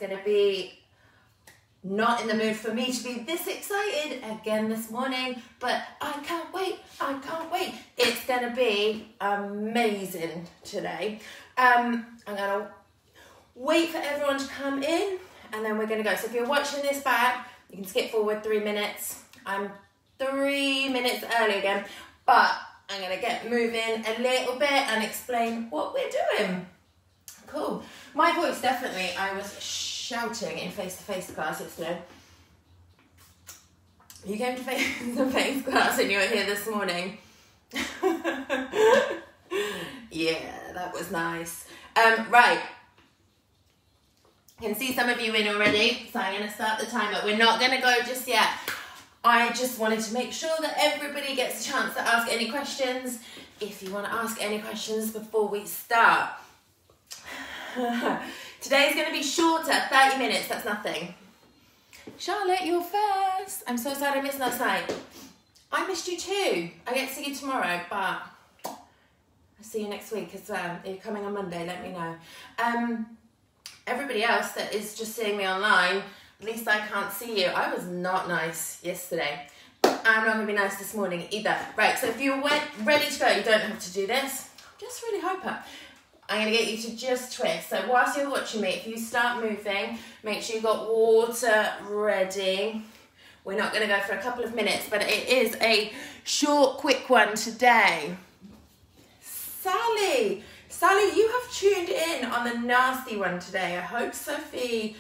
going to be not in the mood for me to be this excited again this morning, but I can't wait, I can't wait. It's going to be amazing today. I'm going to wait for everyone to come in and then we're going to go. So if you're watching this back, you can skip forward 3 minutes. I'm 3 minutes early again, but I'm going to get moving a little bit and explain what we're doing. Cool. My voice, definitely, I was shouting in face-to-face class yesterday. You came to face-to-face class and you were here this morning. Yeah, that was nice. Right. I can see some of you in already, so I'm going to start the timer. We're not going to go just yet. I just wanted to make sure that everybody gets a chance to ask any questions. If you want to ask any questions before we start. Today's going to be shorter, 30 minutes, that's nothing. Charlotte, you're first. I'm so sad I missed last night. I missed you too. I get to see you tomorrow, but I'll see you next week as well. If you're coming on Monday, let me know. Everybody else that is just seeing me online, at least I can't see you. I was not nice yesterday. I'm not going to be nice this morning either. Right, so if you're ready to go, you don't have to do this. Just really hyper. I'm going to get you to just twist. So whilst you're watching me, if you start moving, make sure you've got water ready. We're not going to go for a couple of minutes, but it is a short, quick one today. Sally, you have tuned in on the nasty one today. I hope Sophie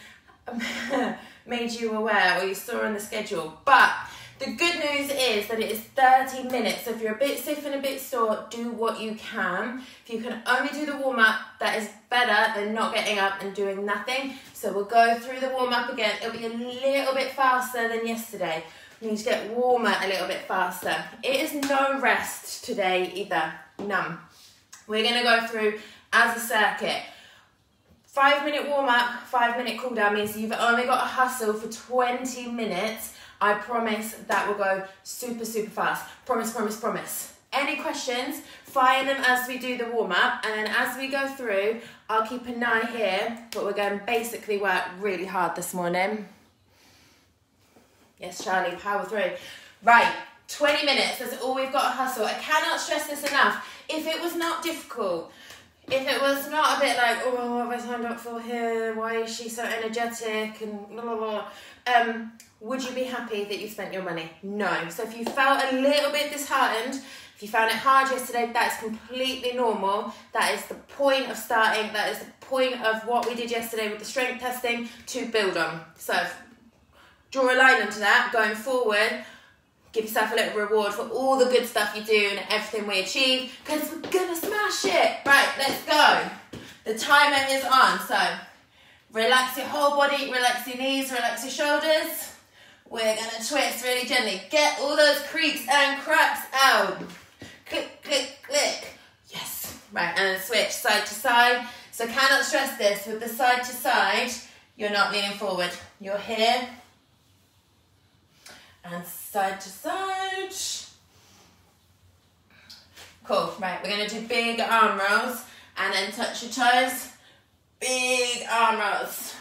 made you aware or you saw on the schedule. But the good news is that it is 30 minutes. So if you're a bit stiff and a bit sore, do what you can. If you can only do the warm-up, that is better than not getting up and doing nothing. So we'll go through the warm-up again. It'll be a little bit faster than yesterday. We need to get warmer a little bit faster. It is no rest today either. None. We're going to go through as a circuit. 5-minute warm-up, 5-minute cool-down means you've only got to hustle for 20 minutes. I promise that will go super, super fast. Promise, promise, promise. Any questions, fire them as we do the warm-up. And then as we go through, I'll keep an eye here. But we're going to basically work really hard this morning. Yes, Charlie, power through. Right, 20 minutes. That's all we've got to hustle. I cannot stress this enough. If it was not difficult, if it was not a bit like, oh, what have I signed up for here? Why is she so energetic? And blah, blah, blah. Would you be happy that you spent your money? No. So if you felt a little bit disheartened, if you found it hard yesterday, that's completely normal. That is the point of starting. That is the point of what we did yesterday with the strength testing to build on. So draw a line onto that. Going forward, give yourself a little reward for all the good stuff you do and everything we achieve, because we're gonna smash it. Right, let's go. The timer is on. So relax your whole body, relax your knees, relax your shoulders. We're going to twist really gently. Get all those creaks and cracks out. Click, click, click. Yes. Right, and then switch side to side. So cannot stress this. With the side to side, you're not leaning forward. You're here. And side to side. Cool. Right, we're going to do big arm rolls. And then touch your toes. Big arm rolls.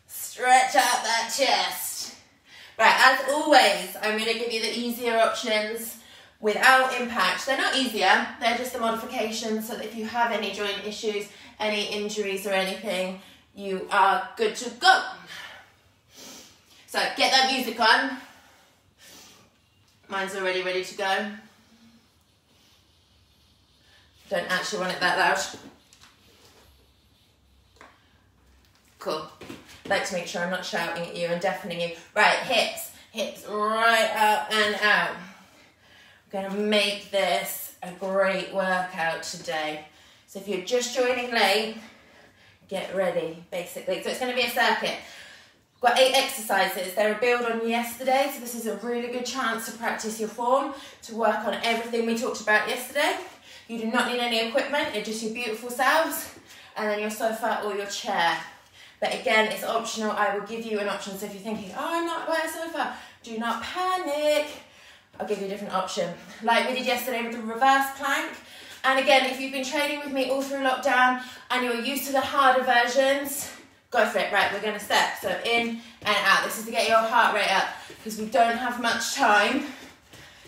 Stretch out that chest. Right, as always, I'm going to give you the easier options without impact. They're not easier, they're just the modifications so that if you have any joint issues, any injuries or anything, you are good to go. So get that music on. Mine's already ready to go. Don't actually want it that loud. Cool. Like to make sure I'm not shouting at you and deafening you. Right, hips right up and out. I'm going to make this a great workout today. So if you're just joining late, get ready, basically. So it's going to be a circuit. Got 8 exercises. They're a build on yesterday, so this is a really good chance to practice your form, to work on everything we talked about yesterday. You do not need any equipment, it's just your beautiful selves, and then your sofa or your chair. But again, it's optional. I will give you an option. So if you're thinking, oh, I'm not by a sofa, do not panic. I'll give you a different option. Like we did yesterday with the reverse plank. And again, if you've been training with me all through lockdown and you're used to the harder versions, Go for it. Right, we're going to step. So in and out. This is to get your heart rate up because we don't have much time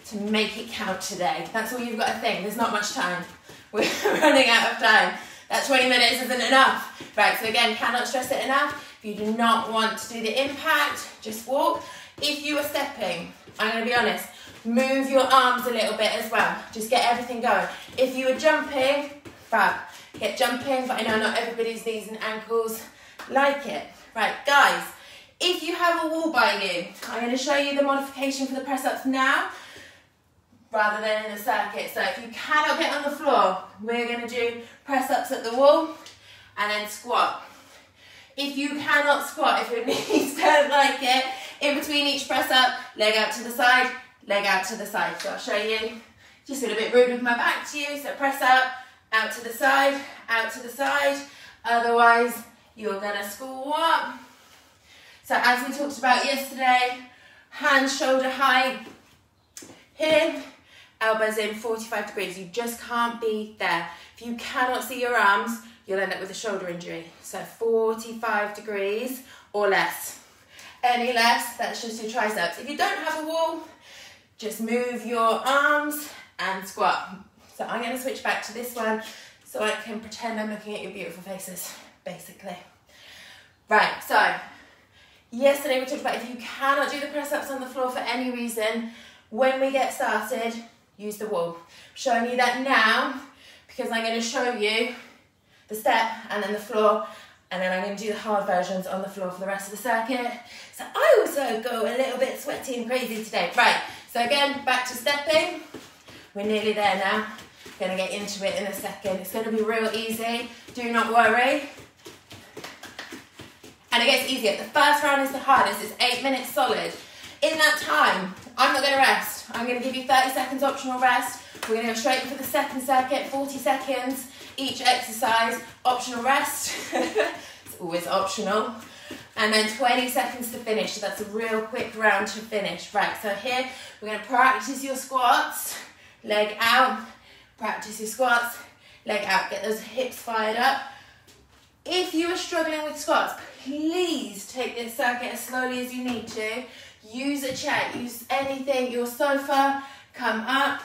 to make it count today. That's all you've got to think. There's not much time. We're running out of time. That 20 minutes isn't enough. Right, so again, cannot stress it enough. If you do not want to do the impact, just walk. If you are stepping, I'm going to be honest, move your arms a little bit as well. Just get everything going. If you are jumping, fab. Get jumping, but I know not everybody's knees and ankles like it. Right, guys, if you have a wall by you, I'm going to show you the modification for the press-ups now, rather than in the circuit. So if you cannot get on the floor, we're going to do press-ups at the wall and then squat. If you cannot squat, if your knees don't like it, in between each press-up, leg out to the side, leg out to the side. So I'll show you. Just feel a bit rude with my back to you. So press up, out to the side, out to the side. Otherwise, you're going to squat. So as we talked about yesterday, hands shoulder height, here, elbows in 45 degrees. You just can't be there. If you cannot see your arms, you'll end up with a shoulder injury. So 45 degrees or less. Any less, that's just your triceps. If you don't have a wall, just move your arms and squat. So I'm going to switch back to this one so I can pretend I'm looking at your beautiful faces, basically. Right, so yesterday we talked about if you cannot do the press-ups on the floor for any reason, when we get started, use the wall. I'm showing you that now because I'm going to show you the step and then the floor, and then I'm going to do the hard versions on the floor for the rest of the circuit. So I also go a little bit sweaty and crazy today. Right, so again, back to stepping. We're nearly there now. Going to get into it in a second. It's going to be real easy. Do not worry. And it gets easier. The first round is the hardest. It's 8 minutes solid. In that time, I'm not going to rest. I'm going to give you 30 seconds optional rest. We're going to go straight for the second circuit, 40 seconds each exercise, optional rest. It's always optional. And then 20 seconds to finish. So that's a real quick round to finish. Right, so here we're going to practice your squats. Leg out, practice your squats, leg out, get those hips fired up. If you are struggling with squats, please take this circuit as slowly as you need to. Use a chair, use anything, your sofa, come up,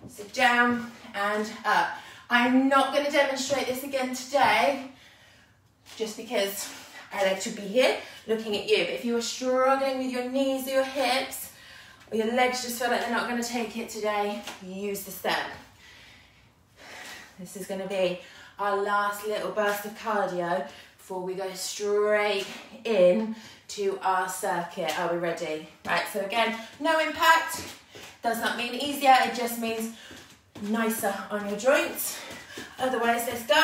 sit down and up. I'm not going to demonstrate this again today, just because I like to be here looking at you. But if you are struggling with your knees or your hips, or your legs just feel like they're not going to take it today, use the step. This is going to be our last little burst of cardio before we go straight in to our circuit. Are we ready? Right, so again, no impact. Does not mean easier, it just means nicer on your joints. Otherwise, let's go.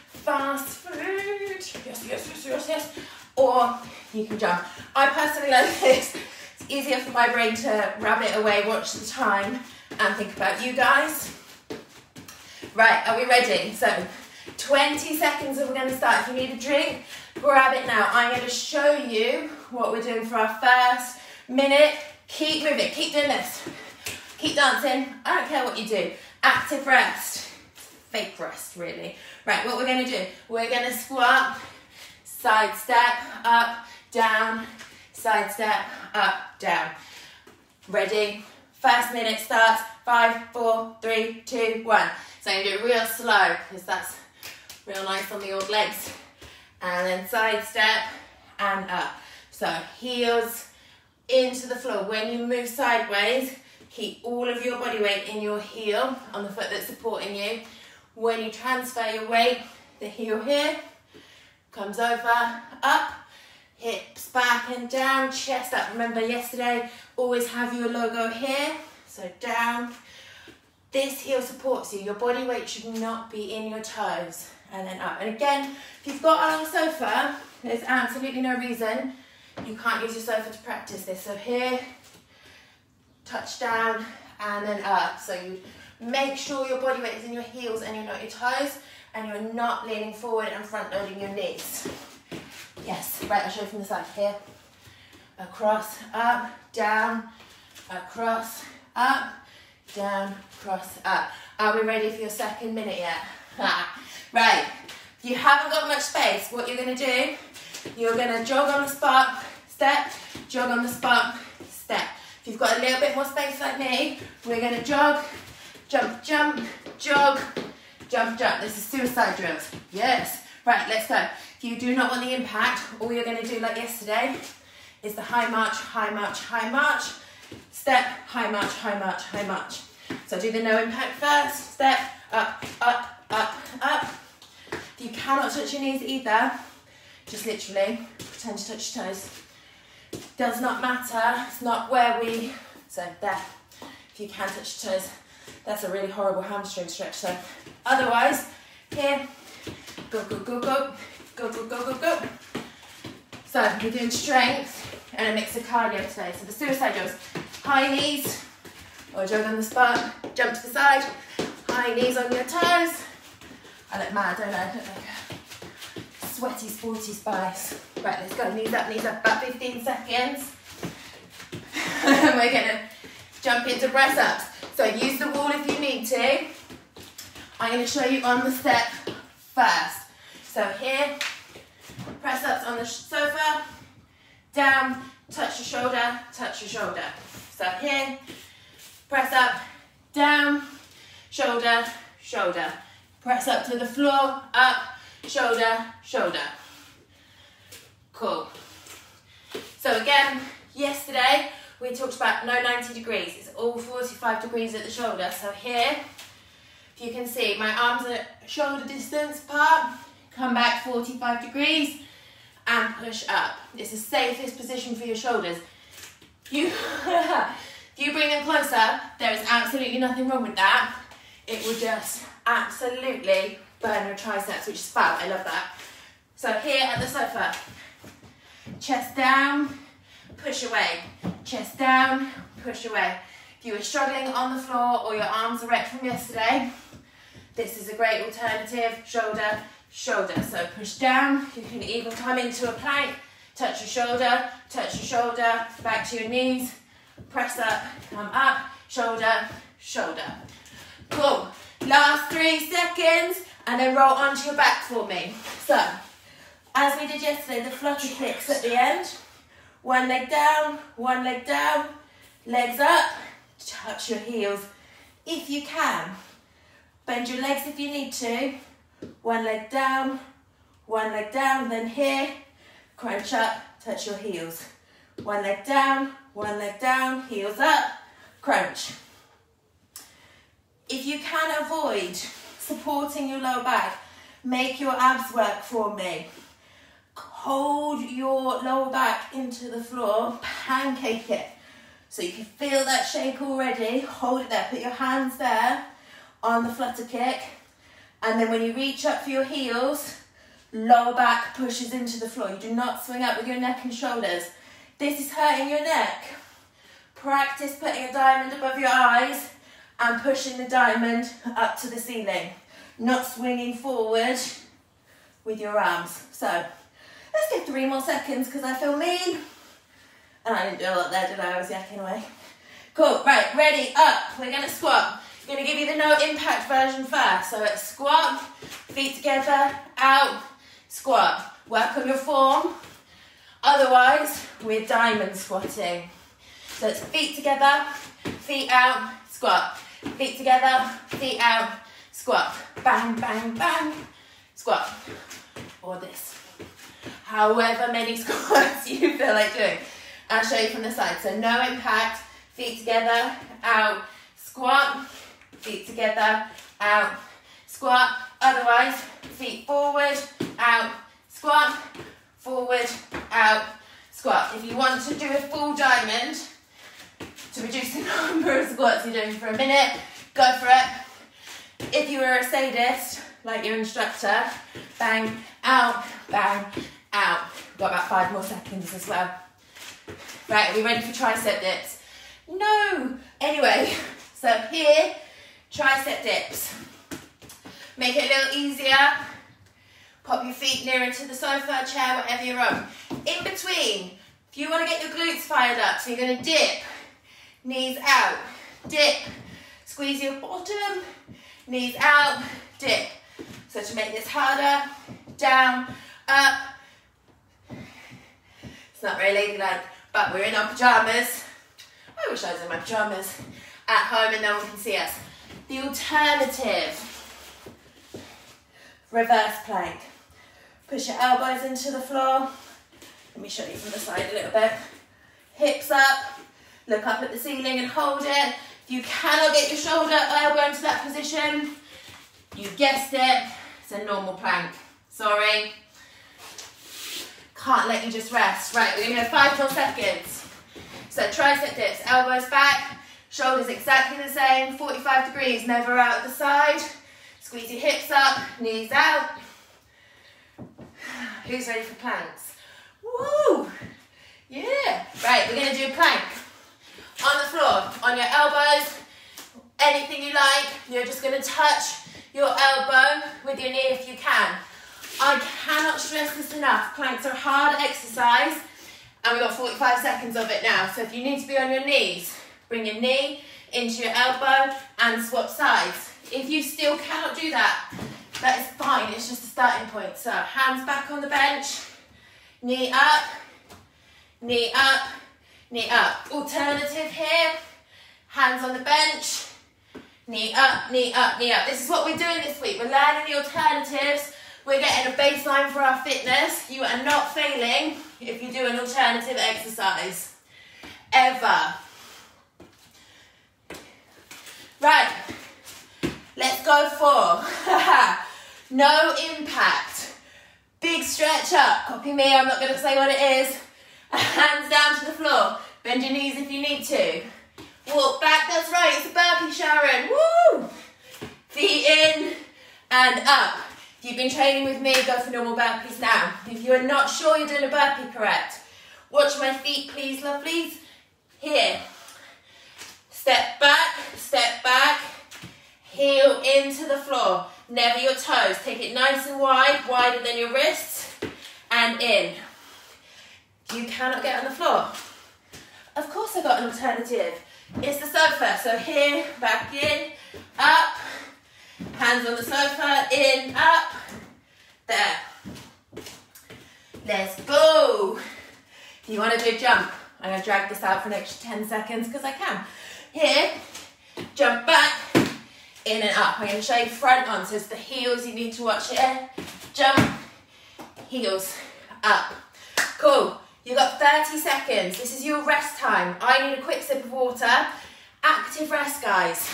Fast food. Yes. Or you can jump. I personally like this. It's easier for my brain to rabbit away, watch the time, and think about you guys. Right, are we ready? So 20 seconds and we're going to start. If you need a drink, grab it now. I'm going to show you what we're doing for our first minute. Keep moving, keep doing this. Keep dancing. I don't care what you do. Active rest. Fake rest, really. Right, what we're going to do, we're going to squat, side step, up, down, side step, up, down. Ready? First minute starts. 5, 4, 3, 2, 1. So I'm going to do it real slow because that's real nice on the old legs. And then side step and up. So heels into the floor. When you move sideways, keep all of your body weight in your heel on the foot that's supporting you. When you transfer your weight, the heel here comes over, up, hips back and down, chest up. Remember yesterday, always have your logo here. So down. This heel supports you. Your body weight should not be in your toes. And then up. And again, if you've got on a sofa, there's absolutely no reason you can't use your sofa to practice this. So here, touch down, and then up. So you make sure your body weight is in your heels and you're not your toes, and you're not leaning forward and front loading your knees. Yes, right, I'll show you from the side. Here, across, up, down, across, up, down, cross, up. Are we ready for your second minute yet? Right, if If you haven't got much space, what you're going to do, you're going to jog on the spot, step, jog on the spot, step. If you've got a little bit more space like me, we're going to jog, jump, jump, jog, jump, jump. This is suicide drills. Yes. Right, let's go. If you do not want the impact, all you're going to do like yesterday is the high march, high march, high march, step, high march, high march, high march. So do the no impact first, step, up, up, up, up. If you cannot touch your knees either, just literally pretend to touch your toes. Does not matter, it's not where we, so there. If you can touch your toes, that's a really horrible hamstring stretch. So otherwise, here, go, go, go, go, go, go, go, go, go. So we're doing strength and a mix of cardio today. So the suicide drills, high knees, or jog on the spot, jump to the side, high knees on your toes. I look mad, don't I? I look like a sweaty, sporty spice. Right, let's go, knees up, about 15 seconds. And we're gonna jump into press ups. So use the wall if you need to. I'm gonna show you on the step first. So here, press ups on the sofa, down, touch your shoulder, touch your shoulder. So here, press up, down, shoulder, shoulder. Press up to the floor, up, shoulder, shoulder. Cool. So again, yesterday we talked about no 90 degrees. It's all 45 degrees at the shoulder. So here, if you can see, my arms are shoulder distance apart. Come back 45 degrees and push up. It's the safest position for your shoulders. If you bring them closer, there is absolutely nothing wrong with that. It will just absolutely burn your triceps, which is fab. I love that. So here at the sofa, chest down, push away. Chest down, push away. If you were struggling on the floor or your arms are wrecked from yesterday, this is a great alternative. Shoulder, shoulder. So push down. You can even come into a plank, touch your shoulder, back to your knees, press up, come up, shoulder, shoulder. Cool. Last 3 seconds, and then roll onto your back for me. So, as we did yesterday, the flutter kicks at the end. One leg down, legs up, touch your heels if you can. Bend your legs if you need to. One leg down, then here, crunch up, touch your heels. One leg down, heels up, crunch. If you can avoid supporting your lower back, make your abs work for me. Hold your lower back into the floor, pancake it. So you can feel that shake already. Hold it there, put your hands there on the flutter kick. And then when you reach up for your heels, lower back pushes into the floor. You do not swing up with your neck and shoulders. This is hurting your neck. Practice putting a diamond above your eyes and pushing the diamond up to the ceiling. Not swinging forward with your arms. So, let's do 3 more seconds because I feel mean. And I didn't do a lot there, did I? I was yakking away. Cool, right, ready, up. We're gonna squat. I'm gonna give you the no impact version first. So it's squat, feet together, out, squat. Work on your form. Otherwise, we're diamond squatting. So it's feet together, feet out, squat. Feet together, feet out, squat. Bang, bang, bang, squat. Or this. However many squats you feel like doing. I'll show you from the side. So no impact, feet together, out, squat. Feet together, out, squat. Otherwise, feet forward, out, squat. Forward, out, squat. If you want to do a full diamond, to reduce the number of squats you're doing for a minute, go for it. If you were a sadist, like your instructor, bang, out, bang, out. We've got about 5 more seconds as well. Right, are we ready for tricep dips? No! Anyway, so here, tricep dips. Make it a little easier. Pop your feet nearer to the sofa, chair, whatever you're on. In between, if you want to get your glutes fired up, so you're going to dip, knees out, dip, squeeze your bottom, knees out, dip. So So to make this harder, down, up. It's not very ladylike, but we're in our pajamas. I wish I was in my pajamas at home and no one can see us. The alternative, reverse plank. Push your elbows into the floor. Let me show you from the side a little bit. Hips up, look up at the ceiling and hold it. If you cannot get your shoulder, elbow into that position, you guessed it, it's a normal plank. Sorry. Can't let you just rest. Right, we're gonna go 5 more seconds. So tricep dips, elbows back, shoulders exactly the same, 45 degrees, never out at the side. Squeeze your hips up, knees out. Who's ready for planks? Woo! Yeah. Right, we're gonna do a plank. On the floor, on your elbows, anything you like. You're just gonna touch your elbow with your knee if you can. I cannot stress this enough. Planks are a hard exercise and we've got 45 seconds of it now. So if you need to be on your knees, bring your knee into your elbow and swap sides. If you still cannot do that, that is fine. It's just a starting point. So hands back on the bench, knee up, knee up, knee up. Alternative here, hands on the bench, knee up, knee up, knee up. This is what we're doing this week. We're learning the alternatives. We're getting a baseline for our fitness. You are not failing if you do an alternative exercise. Ever. Right. Let's go for no impact. Big stretch up. Copy me, I'm not going to say what it is. Hands down to the floor. Bend your knees if you need to. Walk back, that's right, it's a burpee, Sharon. Woo! Feet in and up. If you've been training with me, go for normal burpees now. If you're not sure you're doing a burpee correct, watch my feet, please, lovelies. Here. Step back, heel into the floor. Never your toes. Take it nice and wide, wider than your wrists, and in. You cannot get on the floor. Of course I got an alternative. It's the sofa. So here, back in, up. Hands on the sofa, in, up. There. Let's go. If you want to do a jump, I'm going to drag this out for an extra 10 seconds because I can. Here, jump back, in and up. I'm going to show you front on, so it's the heels you need to watch here. Jump, heels, up. Cool. You've got 30 seconds. This is your rest time. I need a quick sip of water. Active rest, guys.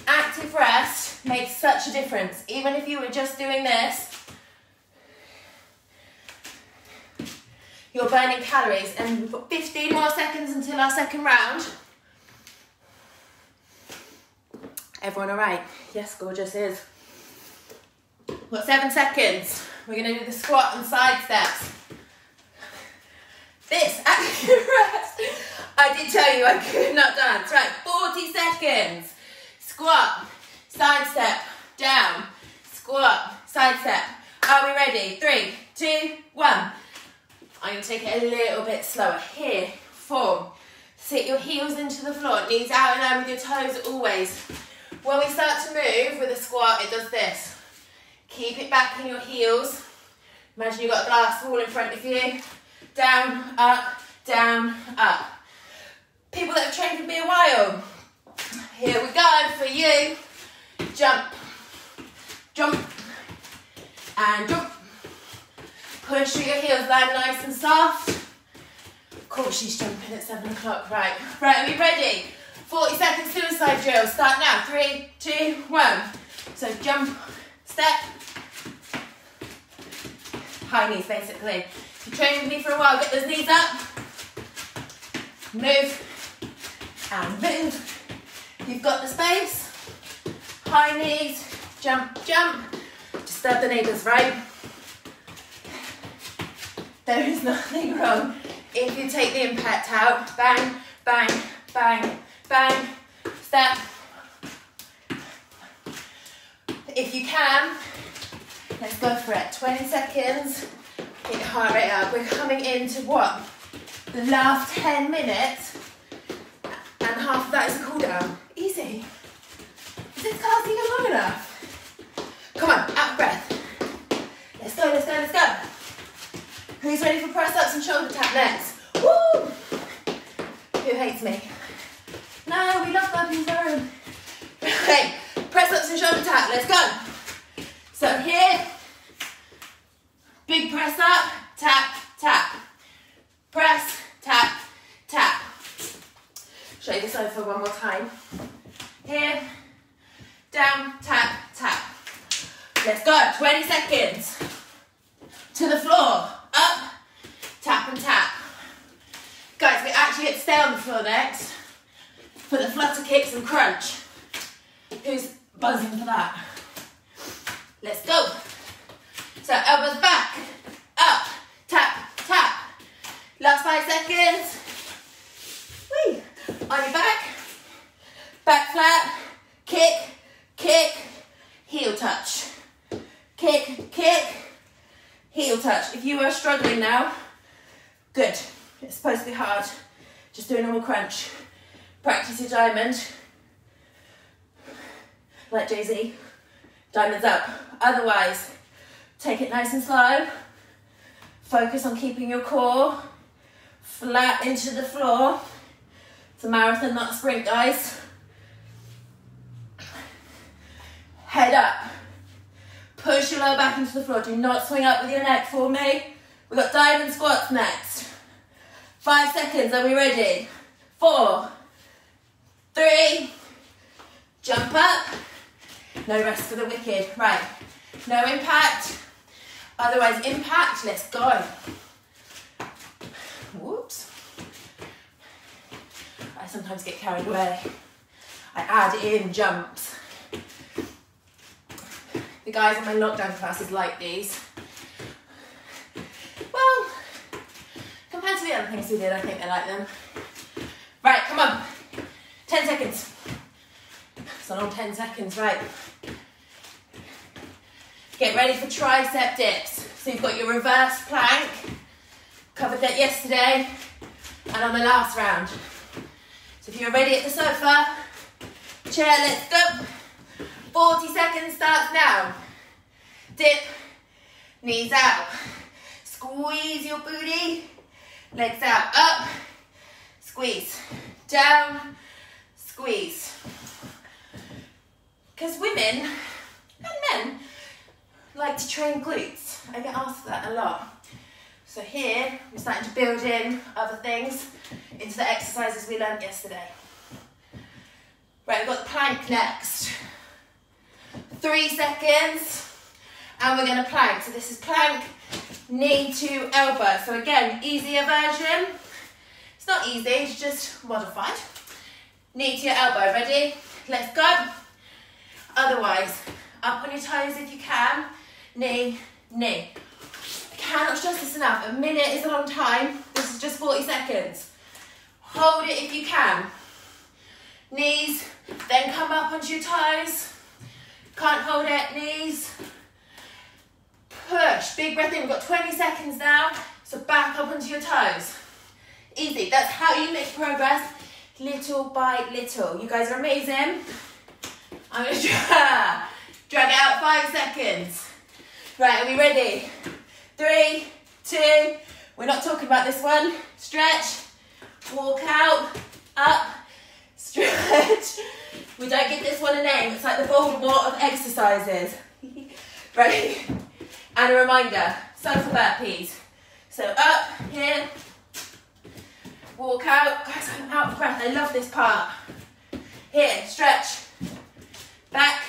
Active rest makes such a difference. Even if you were just doing this, you're burning calories. And we've got 15 more seconds until our second round. Everyone all right? Yes, gorgeous is. We've got 7 seconds. We're going to do the squat and side steps. This active rest, I did tell you I could not dance. Right, 40 seconds. Squat, side step, down, squat, side step. Are we ready? 3, 2, 1. I'm going to take it a little bit slower. Here, 4. Sit your heels into the floor, knees out and in with your toes always. When we start to move with a squat, it does this. Keep it back in your heels. Imagine you've got a glass wall in front of you. Down, up, up. People that have trained with me a while. Here we go for you. Jump, jump, and jump. Push through your heels, land nice and soft. Of course she's jumping at 7 o'clock, right. Right, are we ready? 40 seconds suicide drill. Start now. 3, 2, 1. So jump, step. High knees, basically. If you've trained with me for a while, get those knees up. Move and move. You've got the space. High knees, jump, jump. Disturb the neighbours, right? There is nothing wrong if you take the impact out. Bang, bang, bang, bang. Step. If you can, let's go for it. 20 seconds. Get your heart rate up. We're coming into what? The last 10 minutes. And half of that is a cool down. Easy. Is this class even long enough? Come on, up. breath. Let's go, let's go, let's go. Who's ready for press-ups and shoulder tap next? Woo! Who hates me? No, we love burpees, Aaron. Okay, press-ups and shoulder tap, let's go. So here, big press up, tap, tap. Press, tap, tap. Show you this over one more time. Here, down, tap, tap. Let's go, 20 seconds. To the floor, up, tap and tap. Guys, we actually get to stay on the floor next for the flutter kicks and crunch. Who's buzzing for that? Let's go. So elbows back, up, tap, tap. Last 5 seconds. Whee. On your back flat, kick, kick, heel touch. Kick, kick, heel touch. If you are struggling now, good. It's supposed to be hard. Just do a normal crunch. Practice your diamond. Like Jay-Z, diamonds up. Otherwise, take it nice and slow. Focus on keeping your core flat into the floor. It's a marathon, not a sprint, guys. Head up. Push your lower back into the floor. Do not swing up with your neck for me. We've got diamond squats next. 5 seconds, are we ready? 4, 3, jump up. No rest for the wicked. Right, no impact. Otherwise impact, let's go. Whoops. I sometimes get carried away. I add in jumps. The guys in my lockdown classes like these. Well, compared to the other things we did, I think they like them. Right, come on. 10 seconds. It's a long 10 seconds, right. Get ready for tricep dips. So you've got your reverse plank. Covered that yesterday. And on the last round. So if you're ready at the sofa, chair, let's go. 40 seconds starts now. Dip, knees out. Squeeze your booty. Legs out, up. Squeeze. Down, squeeze. Because women and men like to train glutes. I get asked that a lot. So here, we're starting to build in other things into the exercises we learned yesterday. Right, we've got the plank next. 3 seconds, and we're going to plank. So this is plank, knee to elbow. So again, easier version. It's not easy, it's just modified. Knee to your elbow, ready? Let's go. Otherwise, up on your toes if you can. Knee, knee. I cannot stress this enough. A minute is a long time. This is just 40 seconds. Hold it if you can. Knees, then come up onto your toes. Can't hold it, knees. Push, big breath in. We've got 20 seconds now. So back up onto your toes. Easy, that's how you make progress, little by little. You guys are amazing. I'm going to drag out 5 seconds. Right, are we ready? 3, 2, we're not talking about this one. Stretch, walk out, up, stretch. We don't give this one a name. It's like the Voldemort of exercises. Right, and a reminder, sofa burpees. So up, here, walk out. Guys, I'm out of breath. I love this part. Here, stretch. Back,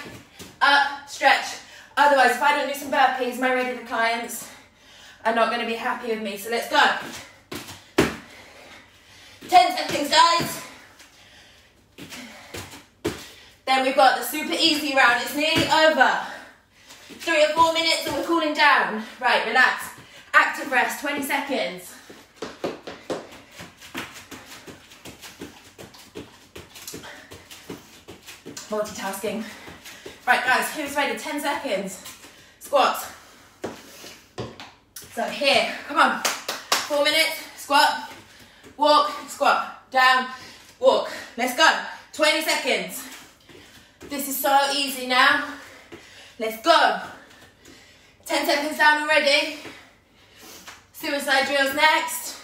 up, stretch. Otherwise, if I don't do some burpees, my regular clients are not going to be happy with me. So let's go. 10 seconds, guys. Then we've got the super easy round. It's nearly over. 3 or 4 minutes and we're cooling down. Right, relax. Active rest, 20 seconds. Multitasking. Right, guys, who's ready? 10 seconds. Squats. So here, come on. 4 minutes, squat, walk, squat, down, walk. Let's go. 20 seconds. This is so easy now. Let's go. 10 seconds down already. Suicide drills next.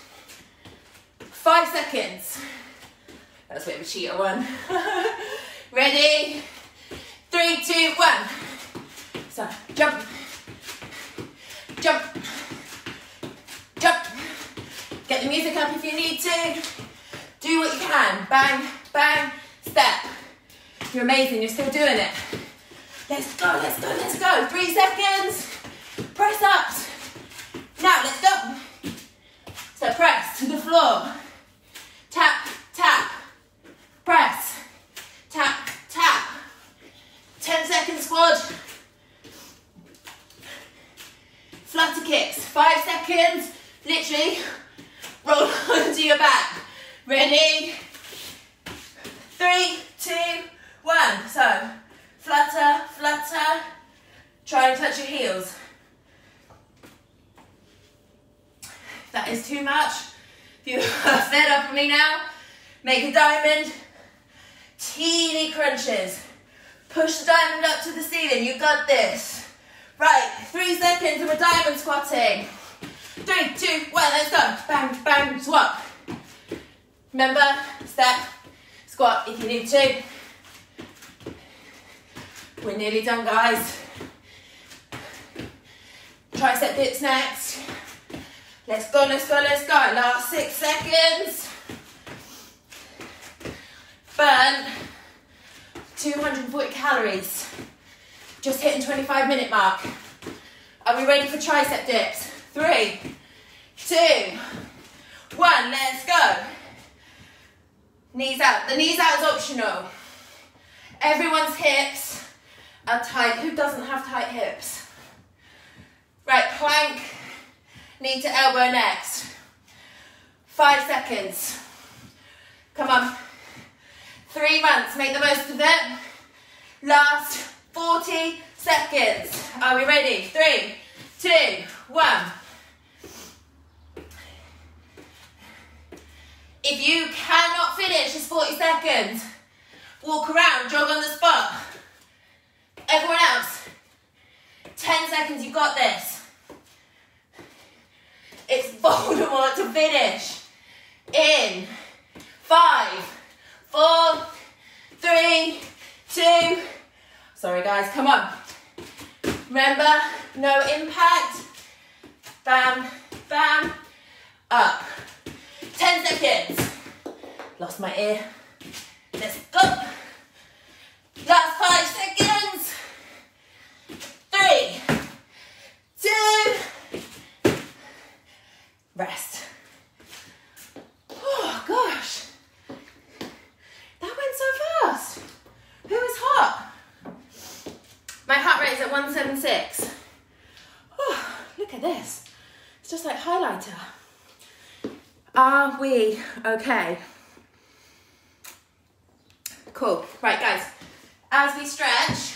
5 seconds. That's a bit of a cheater one. Ready? 3, 2, 1. So, jump. Jump. Jump. Get the music up if you need to. Do what you can. Bang, bang, step. You're amazing, you're still doing it. Let's go, let's go, let's go. 3 seconds. Press ups. Now, let's go. So press to the floor. Tap, tap. Press. Tap, tap. 10 second squad. Flutter kicks. 5 seconds. Literally roll onto your back. Ready? 3, 2, 1. So flutter, flutter. Try and touch your heels. If that is too much, if you are fed up with me now, make a diamond. Teeny crunches. Push the diamond up to the ceiling. You got this. Right, 3 seconds of a diamond squatting. 3, 2, 1, let's go. Bang, bang, squat. Remember, step, squat if you need to. We're nearly done, guys. Tricep dips next. Let's go, let's go, let's go. Last 6 seconds. Burn 240 calories. Just hitting 25-minute mark. Are we ready for tricep dips? 3, 2, 1, let's go. Knees out. The knees out is optional. Everyone's hips are tight. Who doesn't have tight hips? Right, plank, knee to elbow next. 5 seconds. Come on. 3 months, make the most of it. Last 40 seconds. Are we ready? 3, 2, 1. If you cannot finish this 40 seconds, walk around, jog on the spot. Everyone else, 10 seconds, you got this. It's Voldemort to finish. In 5, 4, 3, 2. Sorry guys, come on. Remember, no impact. Bam, bam, up. 10 seconds. Lost my ear. Let's go. Last 5 seconds. 3, 2. Rest. Oh gosh. That went so fast. Who is hot? My heart rate is at 176. Oh, look at this. It's just like highlighter. Are we okay? Cool. Right, guys. As we stretch,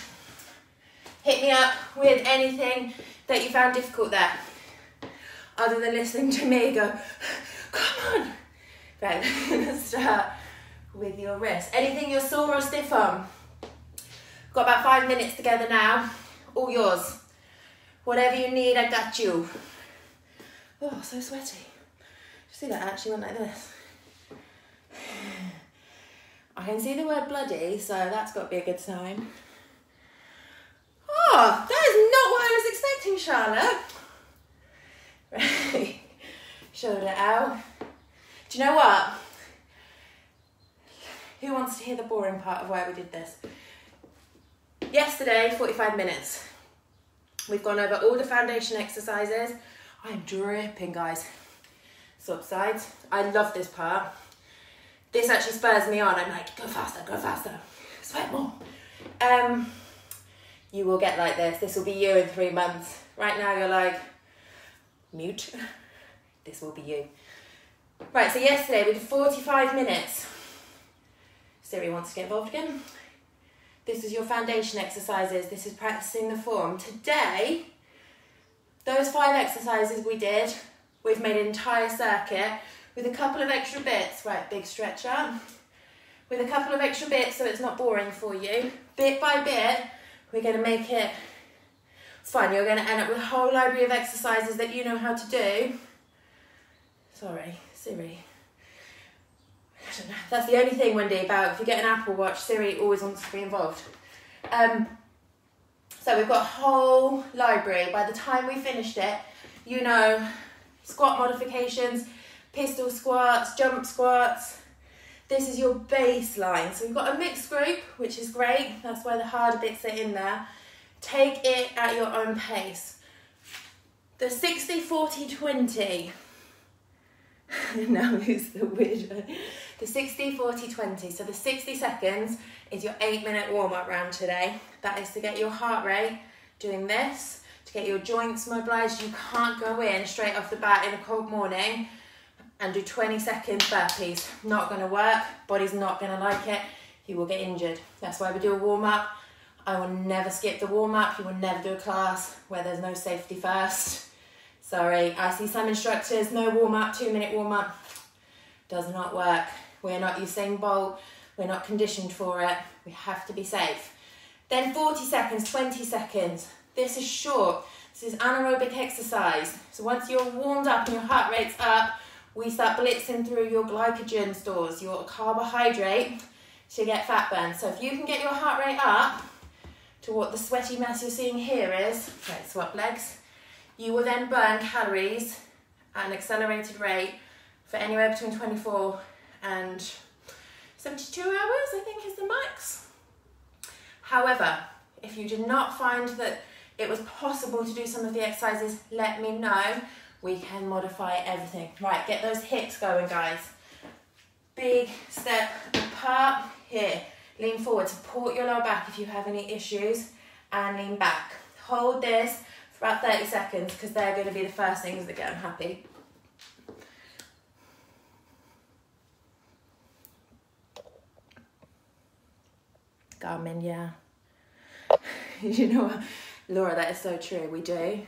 hit me up with anything that you found difficult there. Other than listening to me go, come on. Right, we're going to start with your wrist. Anything you're sore or stiff on? Got about 5 minutes together now. All yours. Whatever you need, I got you. Oh, so sweaty. See that I actually went like this. I can see the word bloody, so that's got to be a good sign. Oh, that is not what I was expecting, Charlotte. Right, shoulder out. Do you know what? Who wants to hear the boring part of why we did this? Yesterday, 45 minutes. We've gone over all the foundation exercises. I'm dripping, guys. Swap sides. I love this part. This actually spurs me on. I'm like, go faster, sweat more. You will get like this. This will be you in 3 months. Right now you're like, mute. This will be you. Right, so yesterday we did 45 minutes. Siri wants to get involved again. This is your foundation exercises. This is practicing the form. Today, those 5 exercises we did, we've made an entire circuit with a couple of extra bits. Right, big stretch out. With a couple of extra bits so it's not boring for you. Bit by bit, we're going to make it fun. You're going to end up with a whole library of exercises that you know how to do. Sorry, Siri. I don't know. That's the only thing, Wendy, about if you get an Apple Watch, Siri always wants to be involved. So we've got a whole library. By the time we finished it, you know, squat modifications, pistol squats, jump squats. This is your baseline. So we've got a mixed group, which is great. That's why the harder bits are in there. Take it at your own pace. The 60-40-20. Now who's the weirdo? The 60-40-20. So the 60 seconds is your 8-minute warm-up round today. That is to get your heart rate doing this, to get your joints mobilised. You can't go in straight off the bat in a cold morning and do 20 seconds burpees. Not going to work. Body's not going to like it. You will get injured. That's why we do a warm-up. I will never skip the warm-up. You will never do a class where there's no safety first. Sorry, I see some instructors, no warm-up, 2-minute warm-up. Does not work. We're not Usain Bolt. We're not conditioned for it. We have to be safe. Then 40 seconds, 20 seconds. This is short. This is anaerobic exercise. So once you're warmed up and your heart rate's up, we start blitzing through your glycogen stores, your carbohydrate, to get fat burn. So if you can get your heart rate up to what the sweaty mess you're seeing here is, right, swap legs, you will then burn calories at an accelerated rate for anywhere between 24 and 72 hours, I think is the max. However, if you did not find that it was possible to do some of the exercises, let me know. We can modify everything. Right, get those hips going, guys. Big step apart here. Lean forward, support your lower back if you have any issues, and lean back. Hold this for about 30 seconds because they're going to be the first things that get unhappy. Garmin, yeah. You know what? Laura, that is so true. We do.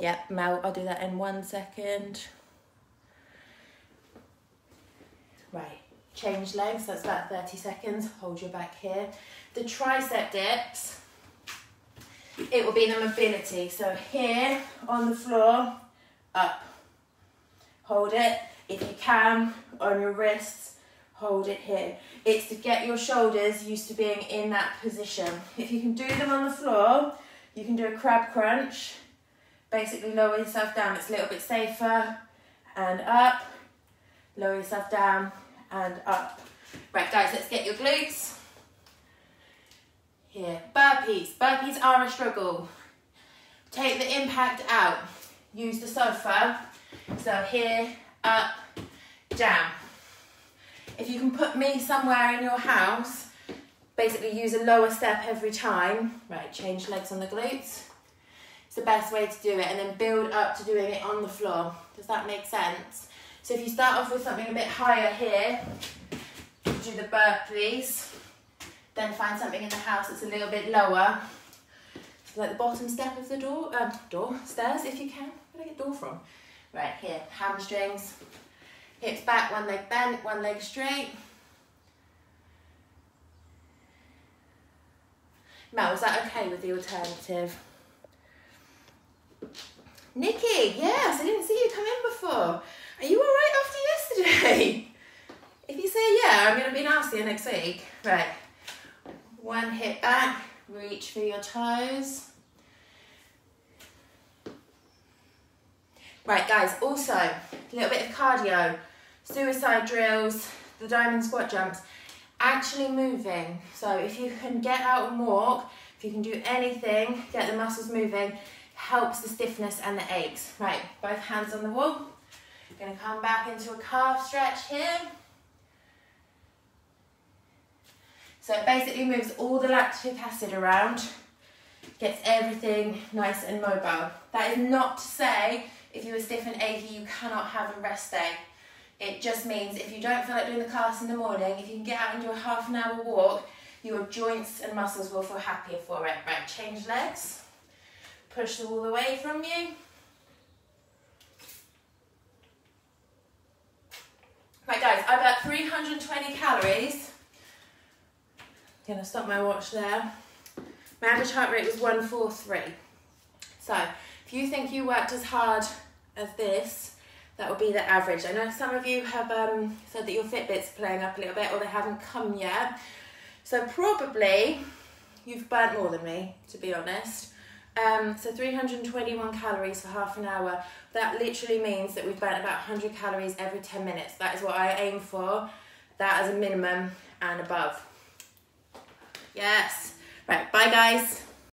Yep, Mel, I'll do that in 1 second. Right, change legs, that's about 30 seconds. Hold your back here. The tricep dips, it will be the mobility. So here on the floor, up. Hold it. If you can, on your wrists, hold it here. It's to get your shoulders used to being in that position. If you can do them on the floor, you can do a crab crunch. Basically lower yourself down. It's a little bit safer. And up. Lower yourself down and up. Right, guys, let's get your glutes. Here, burpees. Burpees are a struggle. Take the impact out. Use the sofa. So here, up, down. If you can put me somewhere in your house, basically use a lower step every time. Right, change legs on the glutes. It's the best way to do it, and then build up to doing it on the floor. Does that make sense? So if you start off with something a bit higher here, do the burpees, then find something in the house that's a little bit lower. So like the bottom step of the stairs if you can. Where did I get door from? Right, here, hamstrings. Hips back, one leg bent, one leg straight. Mel, was that okay with the alternative? Nikki, yes, I didn't see you come in before. Are you all right after yesterday? If you say yeah, I'm going to be nastier next week. Right, one hip back, reach for your toes. Right, guys, also, a little bit of cardio, suicide drills, the diamond squat jumps, actually moving. So if you can get out and walk, if you can do anything, get the muscles moving, helps the stiffness and the aches. Right, both hands on the wall. Going to come back into a calf stretch here. So it basically moves all the lactic acid around, gets everything nice and mobile. That is not to say if you are stiff and achy you cannot have a rest day. It just means if you don't feel like doing the class in the morning, if you can get out and do a half an hour walk, your joints and muscles will feel happier for it. Right, change legs. Push the wall away from you. Right guys, I've got 320 calories. I'm gonna stop my watch there. My average heart rate was 143. So if you think you worked as hard as this, that would be the average. I know some of you have said that your Fitbit's playing up a little bit, or they haven't come yet. So probably you've burnt more than me, to be honest. So 321 calories for half an hour. That literally means that we've burnt about 100 calories every 10 minutes. That is what I aim for. That as a minimum and above. Yes. Right, bye guys.